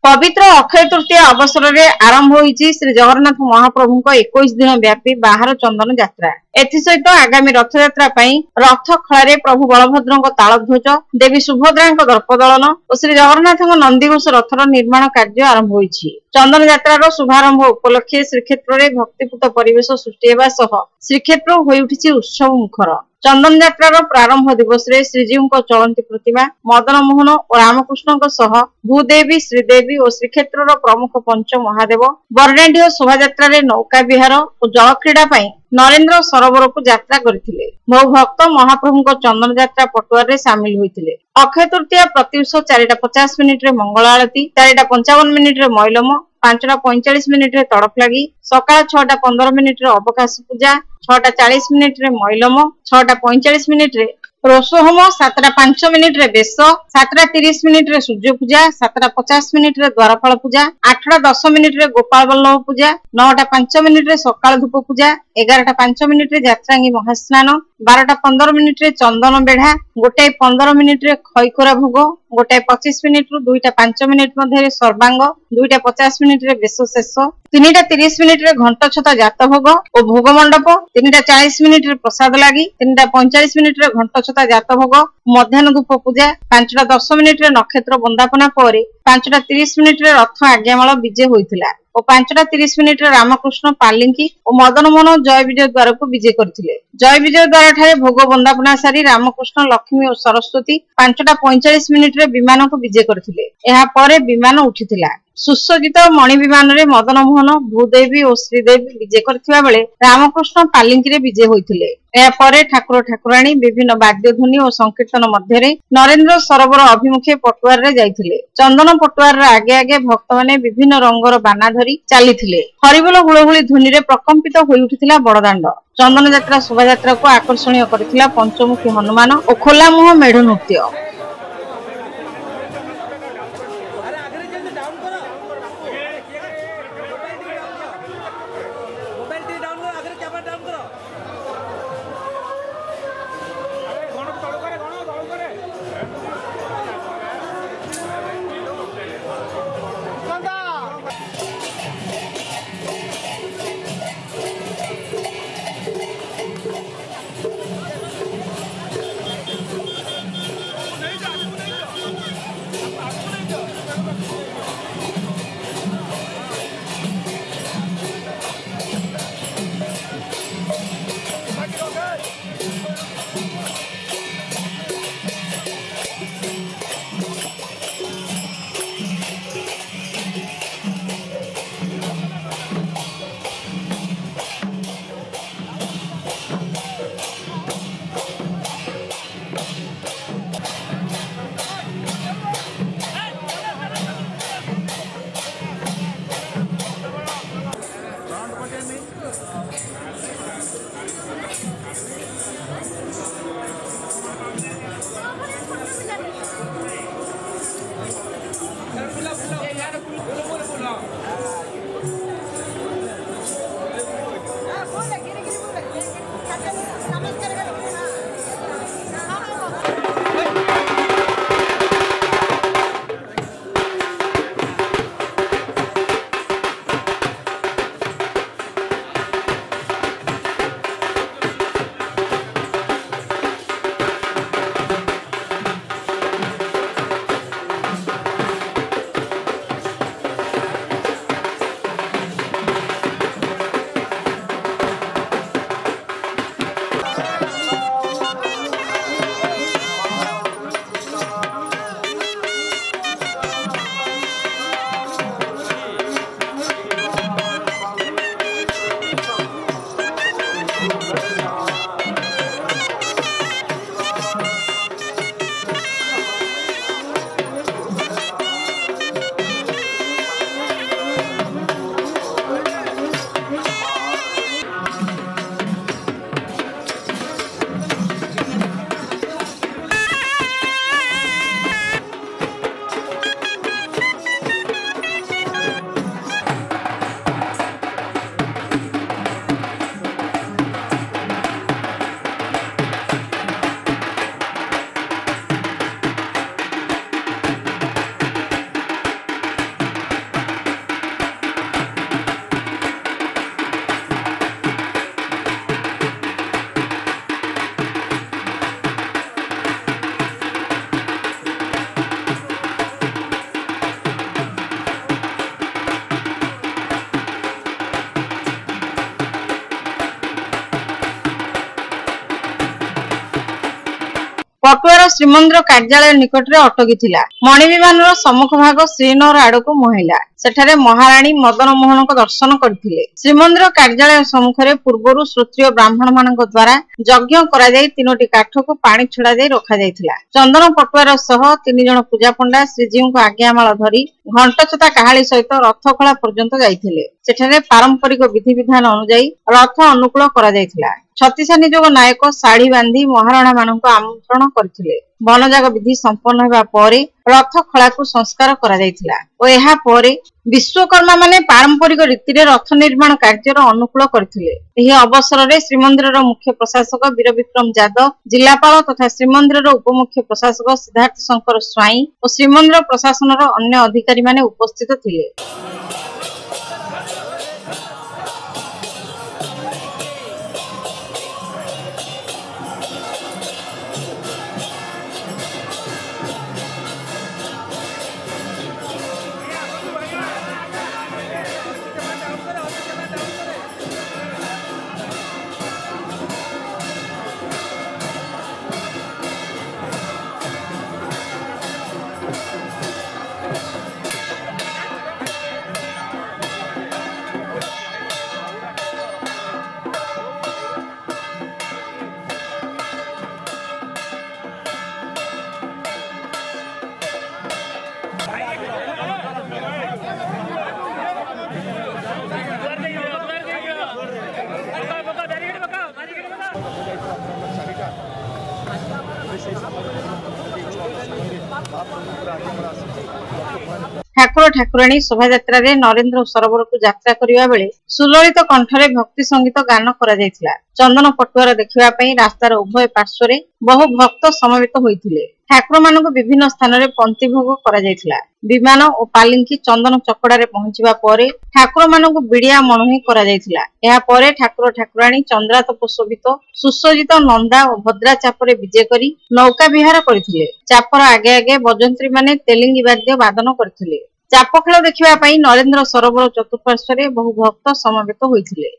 पवित्र अक्षय तृतीया अवसर में आरंभ होईची श्री जगन्नाथ महाप्रभु 21 दिन व्यापी बाहर चंदन यात्रा। एसहित आगामी रथ यात्रा रथ खड़ा प्रभु बलभद्र तालध्वज, देवी सुभद्रा दर्पदलन और श्री जगन्नाथ नंदीघोष रथर निर्माण कार्य आरंभ होईची। चंदन यात्रार शुभारंभ उपलक्षे श्रीक्षेत्र में भक्तिपूत परिवेश सृष्टि होगा सह श्रीक्षेत्र होई उठिछि उत्सव मुखर। चंदन यात्रार प्रारंभ दिवस रे श्रीजीव चलंती प्रतिमा मदन मोहन और रामकृष्ण सह भूदेवी श्रीदेवी और श्रीक्षेत्र प्रमुख पंच महादेव बरडांडी शोभा यात्रा नौका विहार और जल क्रीड़ा नरेंद्र सरोवर को यात्रा करथिले। बहु भक्त महाप्रभु चंदन यात्रा पटुआर रे सामिल होइथिले। अक्षय तृतीया प्रत्युष 4:50 रे मंगल आरती, 4:55 रे मैलम, 5:45 रे तड़प लगी, सकाळ 6:15 रे अवकाश पूजा, 6:40 रे मैलम, 6:45 रे रोसोहोम, 7:05 रे बेश, 7:30 रे सूर्य पूजा, 7:50 रे द्वारपाल पूजा, 8:10 रे गोपाल वल्लभ पूजा, 9:05 रे सकाळ धूप पूजा, 11:05 रे यात्रांगी महास्नान, 12:15 रे चंदन बेढ़ा, 1:15 रे खईकोरा भोग, 1:25 रु 2:05 मध्य सर्वांग, 2:50 रे बेश शेष, 3:30 रे घंट छता जात भोग और भोग मंडप, 3:40 रे प्रसाद लगी, 3:45 रे घंट छता जात भोग, मध्याह्न धूप पूजा, 5:10 रे नक्षत्र बंदापना पर 5:30 रे रथ आज्ञामाल विजे होइथिला और 5:30 रे रामकृष्ण पालिंकी और मदन मोहन जय विजय द्वार को विजे करथिले। जय विजय द्वार ठारे भोग बंदापना सारी रामकृष्ण लक्ष्मी और सरस्वती 5:45 रे विमान को विजे करथिले। एहा परे विमान उठिथिला। सुसज्जित मणि विमान रे मदन मोहन भूदेवी और श्रीदेवी विजे करथिबा बेले रामकृष्ण पालिंकी रे विजे होइथिले। एहा परे ठाकुर ठाकुराणी विभिन्न वाद्य ध्वनि और संकीर्तन मध्य नरेंद्र सरोवर अभिमुखे पटुआर रे जाइथिले। चंदन पटुआर रे आगे आगे भक्त माने विभिन्न रंगर बाना धरी चलीथिले। हरिबोल हुलहुली ध्वनि रे प्रकंपित होई उठिथिला बड़दाण्ड। चंदन यात्रा शोभा यात्रा को आकर्षणीय करथिला पंचमुखी हनुमान और खोला मुह मेढ़ नृत्य। पटुआर श्रीमंदिर कार्यालय निकट में अटकी मणि विमान सम्मुख भाग श्रीनगर आड़क मुहाइला। सेठारे महाराणी मदन मोहन दर्शन करथिले। श्रीमंदिर कार्यालय सम्मुख में पूर्व श्रोत्रिय ब्राह्मण मान द्वारा यज्ञ करा जाई 3टी काठ को पानी छड़ा जाई रखा जाइथिला। चंदन पटुआर सह 3 जण पूजा पंडा श्रीजीव को आज्ञामाल धरी घंट छता काहाली सहित रथखला पर्यंत जाइथिले। सेठारे पारंपरिक विधि विधान अनुसार रथ अनुकूल करा जाइथिला। छत्तीसा निजोग नायक साड़ी बांधी महाराणा मानक आमंत्रण करथिले। वनजाग विधि संपन्न होगा परे रथ खला को संस्कार करा जाइथिला और एहा परे विश्वकर्मा माने पारंपरिक रीति रे रथ निर्माण कार्य अनुकूल करथिले। एही अवसर रे श्रीमंदिर मुख्य प्रशासक वीर विक्रम यादव, जिलापाल तथा श्रीमंदिर उपमुख्य प्रशासक सिद्धार्थ शंकर स्वाई और श्रीमंदिर प्रशासन अन्य अधिकारी माने उपस्थित थिले। ठाकुर ठाकुराणी शोभा यात्रा रे नरेंद्र सरोवर को यात्रा करिवा बेले सुललित कंठरे भक्ति संगीत गान करा जायथिला। चंदन पटुआर देखिबा पई रास्तार उभय पार्श्व रे बहु भक्त समवेत होइथिले। ठाकुर मानक विभिन्न स्थान रे पंक्ति भोग करा जायथिला। विमान और पालिंकी चंदन चकड़ा रे पहुंचीबा परे ठाकुर मानक बिड़िया मणुही करा जायथिला। एहा परे ठाकुर ठाकुराणी चंद्रातप शोभित सुसज्जित नंदा और भद्रा चापरे विजय करी नौका विहार करथिले। चापर आगे आगे बजंत्री माने तेलिंगी वाद्य वादन करथिले। चाप खेल देखिबा पई नरेंद्र सरोवर चतुर्पार्श्व रे बहु भक्त समवेत होइथिले।